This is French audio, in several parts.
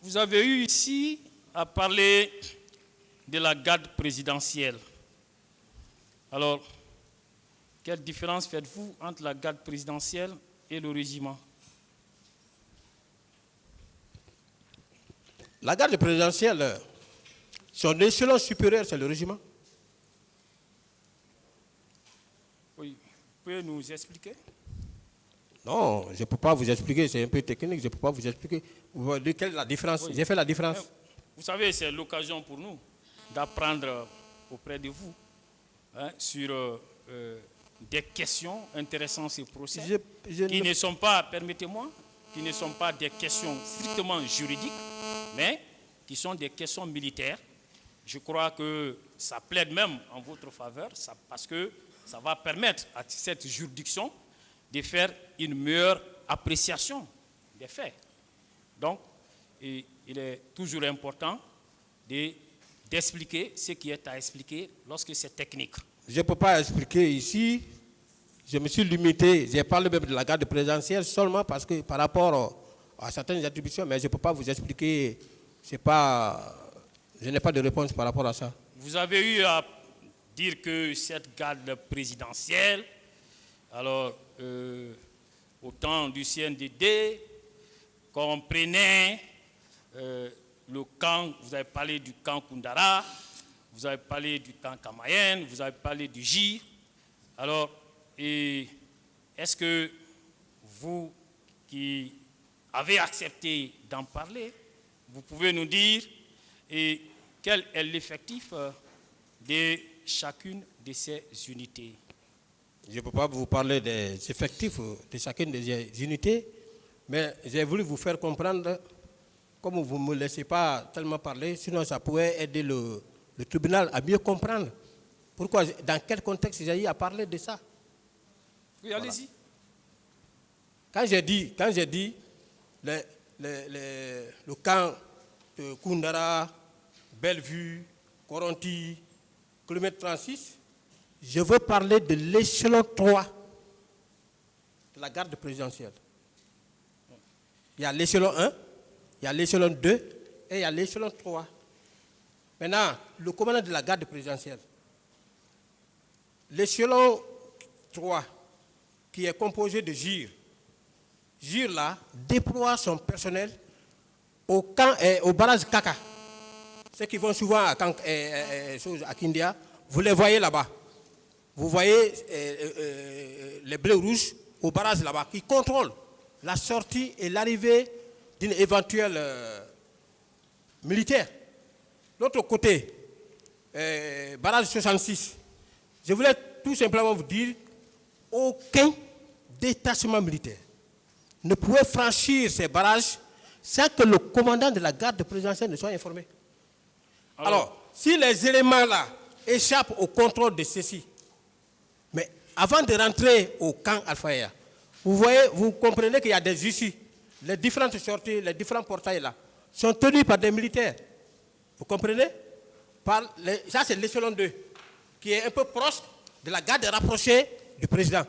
Vous avez eu ici à parler de la garde présidentielle. Alors, quelle différence faites-vous entre la garde présidentielle et le régiment? La garde présidentielle, son échelon supérieur, c'est le régiment. Oui, vous pouvez nous expliquer? Non, je ne peux pas vous expliquer, c'est un peu technique, je ne peux pas vous expliquer. Quelle est la différence? Oui. J'ai fait la différence. Vous savez, c'est l'occasion pour nous d'apprendre auprès de vous sur des questions intéressant ce procès qui ne sont pas, permettez-moi, qui ne sont pas des questions strictement juridiques, mais qui sont des questions militaires. Je crois que ça plaide même en votre faveur, parce que ça va permettre à cette juridiction de faire une meilleure appréciation des faits. Donc, il est toujours important d'expliquer ce qui est à expliquer lorsque c'est technique. Je ne peux pas expliquer ici. Je me suis limité, j'ai parlé même de la garde présidentielle seulement parce que par rapport à certaines attributions, mais je ne peux pas vous expliquer, je n'ai pas de réponse par rapport à ça. Vous avez eu à dire que cette garde présidentielle, alors au temps du CNDD, comprenait le camp, vous avez parlé du camp Koundara, vous avez parlé du camp Kamayen, vous avez parlé du GIR. Alors, est-ce que vous qui avez accepté d'en parler, vous pouvez nous dire quel est l'effectif de chacune de ces unités? Je ne peux pas vous parler des effectifs de chacune des unités, mais j'ai voulu vous faire comprendre, comme vous ne me laissez pas tellement parler, sinon ça pourrait aider le tribunal à mieux comprendre pourquoi, dans quel contexte j'ai eu à parler de ça. Oui, allez-y. Quand j'ai dit le camp de Koundara, Bellevue, Coronti, kilomètre 36, je veux parler de l'échelon 3 de la garde présidentielle. Il y a l'échelon 1, il y a l'échelon 2 et il y a l'échelon 3. Maintenant, le commandant de la garde présidentielle, l'échelon 3, qui est composé de GIR. GIR là déploie son personnel au camp au barrage Kaka. Ceux qui vont souvent à Kindia, vous les voyez là-bas. Vous voyez les bleus rouges au barrage là-bas qui contrôlent la sortie et l'arrivée d'une éventuelle militaire. L'autre côté, barrage 66, je voulais tout simplement vous dire, aucun détachement militaire ne pouvait franchir ces barrages sans que le commandant de la garde présidentielle ne soit informé. Alors, si les éléments là échappent au contrôle de ceux-ci, mais avant de rentrer au camp Alphaïa, vous comprenez qu'il y a des issues. Les différentes sorties, les différents portails là, sont tenus par des militaires. Vous comprenez? Ça, c'est l'échelon 2, qui est un peu proche de la garde rapprochée du président.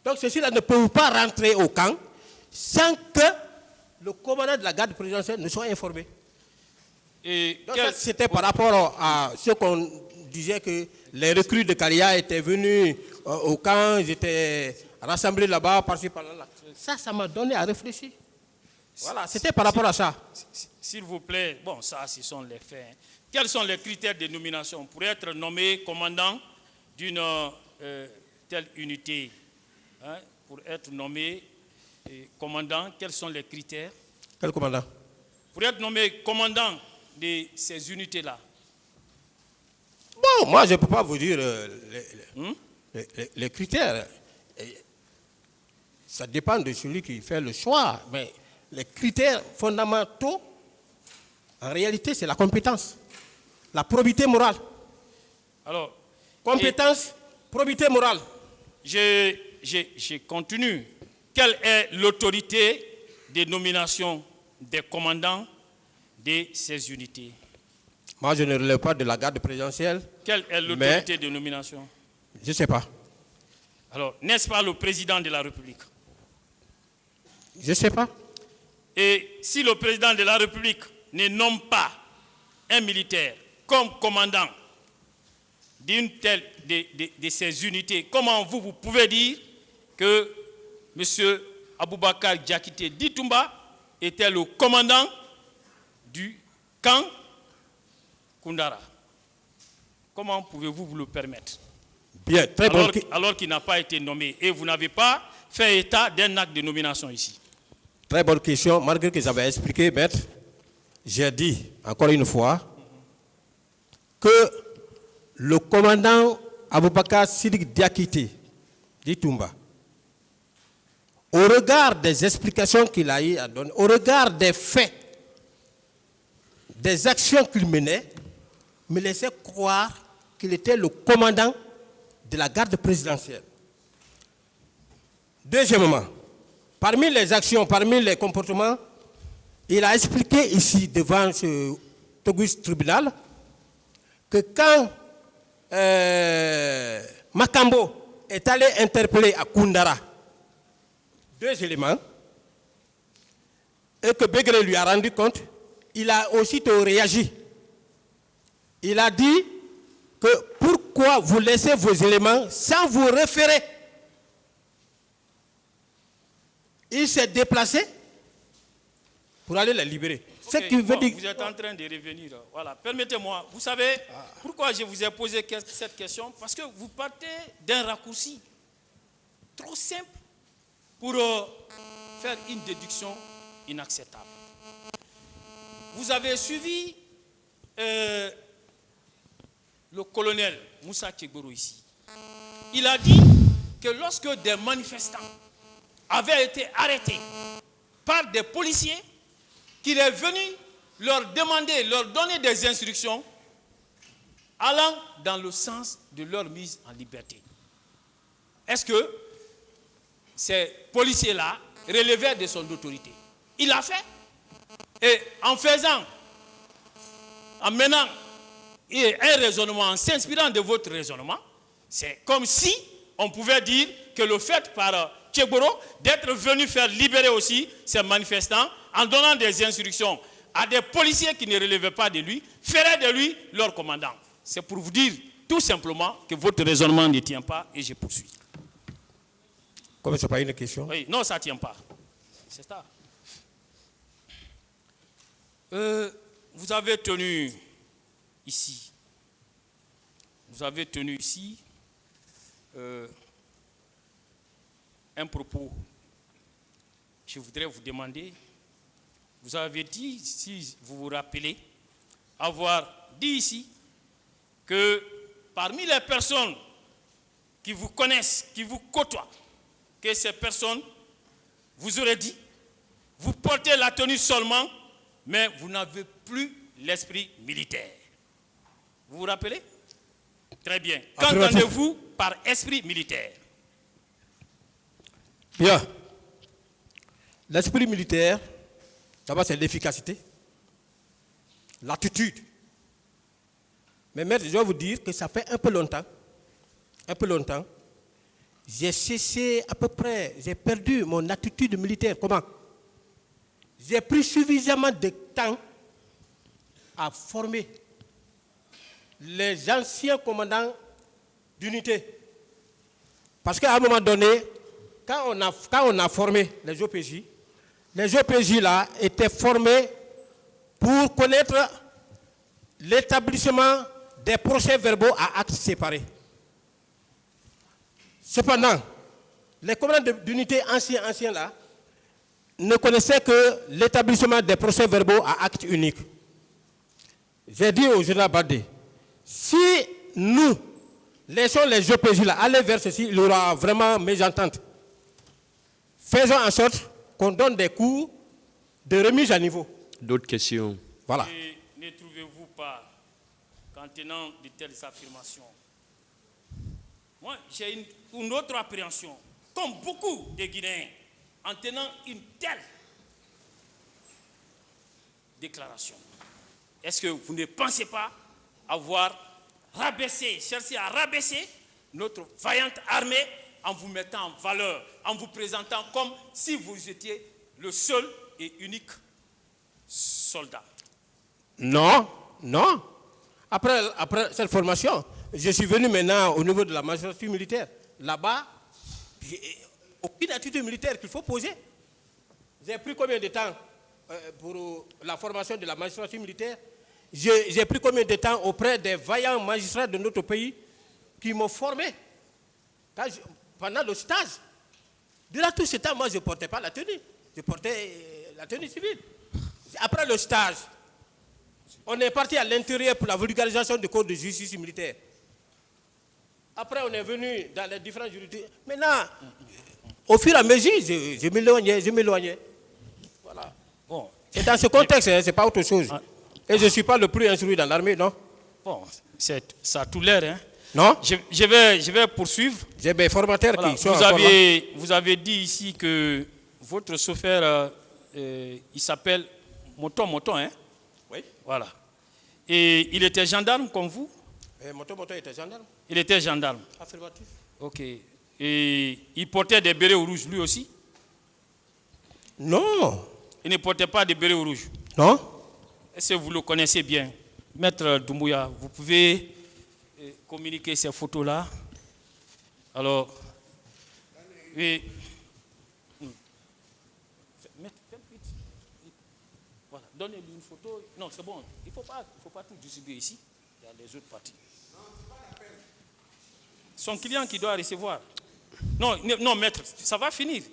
Donc, ceux-ci-là ne peuvent pas rentrer au camp sans que le commandant de la garde présidentielle ne soit informé. Donc, c'était par rapport à ce qu'on disait que les recrues de Kalia étaient venus au camp, ils étaient rassemblés là-bas, par-ci, par-là. Ça m'a donné à réfléchir. Voilà, c'était par rapport à ça. S'il vous plaît, bon, ça, ce sont les faits. Quels sont les critères de nomination pour être nommé commandant d'une telle unité? Pour être nommé commandant, quels sont les critères? Quel commandant? Pour être nommé commandant de ces unités-là. Bon, moi, je ne peux pas vous dire les critères. Ça dépend de celui qui fait le choix. Mais les critères fondamentaux, en réalité, c'est la compétence, la probité morale. Alors, compétence, probité morale. Je continue. Quelle est l'autorité de nomination des commandants de ces unités? Moi, je ne relève pas de la garde présidentielle. Quelle est l'autorité de nomination? Je ne sais pas. Alors, n'est-ce pas le président de la République? Je ne sais pas. Et si le président de la République ne nomme pas un militaire comme commandant d'une telle de ces unités, comment vous pouvez dire que M. Aboubakar Diakité Ditumba était le commandant du camp Koundara? Comment pouvez-vous vous le permettre? Bien, très bon. Alors qu'il n'a pas été nommé et vous n'avez pas fait état d'un acte de nomination ici. Très bonne question. Malgré que j'avais expliqué, maître, j'ai dit encore une fois que le commandant Aboubakar Siddiq Diakité Ditumba, au regard des explications qu'il a eu à donner, au regard des faits, des actions qu'il menait, me laissait croire qu'il était le commandant de la garde présidentielle. Deuxièmement, parmi les actions, parmi les comportements, il a expliqué ici devant ce auguste tribunal que quand Makambo est allé interpeller à Koundara 2 éléments et que Begré lui a rendu compte, il a aussitôt réagi. Il a dit que pourquoi vous laissez vos éléments sans vous référer. Il s'est déplacé pour aller les libérer. Okay, qui veut dire... Vous êtes en train de revenir. Voilà. Permettez-moi, vous savez pourquoi je vous ai posé cette question? Parce que vous partez d'un raccourci trop simple pour faire une déduction inacceptable. Vous avez suivi le colonel Moussa Tchegboro ici. Il a dit que lorsque des manifestants avaient été arrêtés par des policiers, qu'il est venu leur demander, leur donner des instructions allant dans le sens de leur mise en liberté. Est-ce que ces policiers-là relevaient de son autorité? Il l'a fait. Et en menant un raisonnement, en s'inspirant de votre raisonnement, c'est comme si on pouvait dire que le fait par Tchegboro d'être venu faire libérer aussi ces manifestants en donnant des instructions à des policiers qui ne relevaient pas de lui, ferait de lui leur commandant. C'est pour vous dire tout simplement que votre raisonnement ne tient pas et je poursuis. Comme ce n'est pas une question? Oui, non, ça ne tient pas. C'est ça. Vous avez tenu ici un propos. Je voudrais vous demander, vous avez dit, si vous vous rappelez, avoir dit ici que parmi les personnes qui vous connaissent, qui vous côtoient, que ces personnes, vous aurez dit, vous portez la tenue seulement, mais vous n'avez plus l'esprit militaire. Vous vous rappelez? Très bien. Qu'entendez-vous par esprit militaire? Bien. L'esprit militaire, d'abord c'est l'efficacité, l'attitude. Mais maître, je dois vous dire que ça fait un peu longtemps, j'ai cessé à peu près, j'ai perdu mon attitude militaire. Comment? J'ai pris suffisamment de temps à former les anciens commandants d'unité. Parce qu'à un moment donné, quand on a formé les OPJ là étaient formés pour connaître l'établissement des procès-verbaux à actes séparés. Cependant, les commandants d'unité anciens là ne connaissaient que l'établissement des procès-verbaux à actes uniques. J'ai dit au général Baldé, si nous laissons les OPJ là aller vers ceci, il y aura vraiment mésentente. Faisons en sorte qu'on donne des cours de remise à niveau. D'autres questions? Voilà. Et ne trouvez-vous pas qu'en tenant de telles affirmations, moi j'ai une autre appréhension, comme beaucoup de Guinéens, en tenant une telle déclaration. Est-ce que vous ne pensez pas avoir cherché à rabaisser notre vaillante armée en vous mettant en valeur, en vous présentant comme si vous étiez le seul et unique soldat? Non, non. Après cette formation, je suis venu maintenant au niveau de la magistrature militaire. Là-bas, aucune attitude militaire qu'il faut poser. J'ai pris combien de temps pour la formation de la magistrature militaire? J'ai pris combien de temps auprès des vaillants magistrats de notre pays qui m'ont formé pendant le stage. Durant tout ce temps, moi, je ne portais pas la tenue. Je portais la tenue civile. Après le stage, on est parti à l'intérieur pour la vulgarisation du code de justice militaire. Après, on est venu dans les différentes juridictions. Maintenant, au fur et à mesure, je m'éloignais. Voilà. Bon. C'est dans ce contexte, ce n'est pas autre chose. Et je ne suis pas le plus instruit dans l'armée, non? Bon, ça a tout l'air, hein? Non? Je vais poursuivre. J'ai des formateurs qui sont vous avez dit ici que votre chauffeur, il s'appelle Moton, hein? Oui. Voilà. Et il était gendarme comme vous? Moton était gendarme. Il était gendarme. Affirmatif. Ok. Et il portait des bérets rouges lui aussi? Non. Il ne portait pas de bérets rouges? Non. Est-ce que vous le connaissez bien? Maître Doumbouya, vous pouvez communiquer ces photos-là? Alors, oui. Voilà, donnez-lui une photo. Non, c'est bon. Il ne faut pas tout distribuer ici. Il y a les autres parties. Son client qui doit recevoir. Non, maître, ça va finir.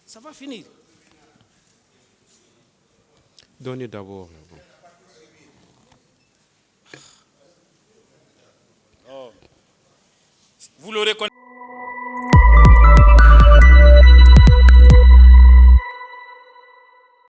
Ça va finir. Donnez d'abord. Oh. Vous le reconnaissez.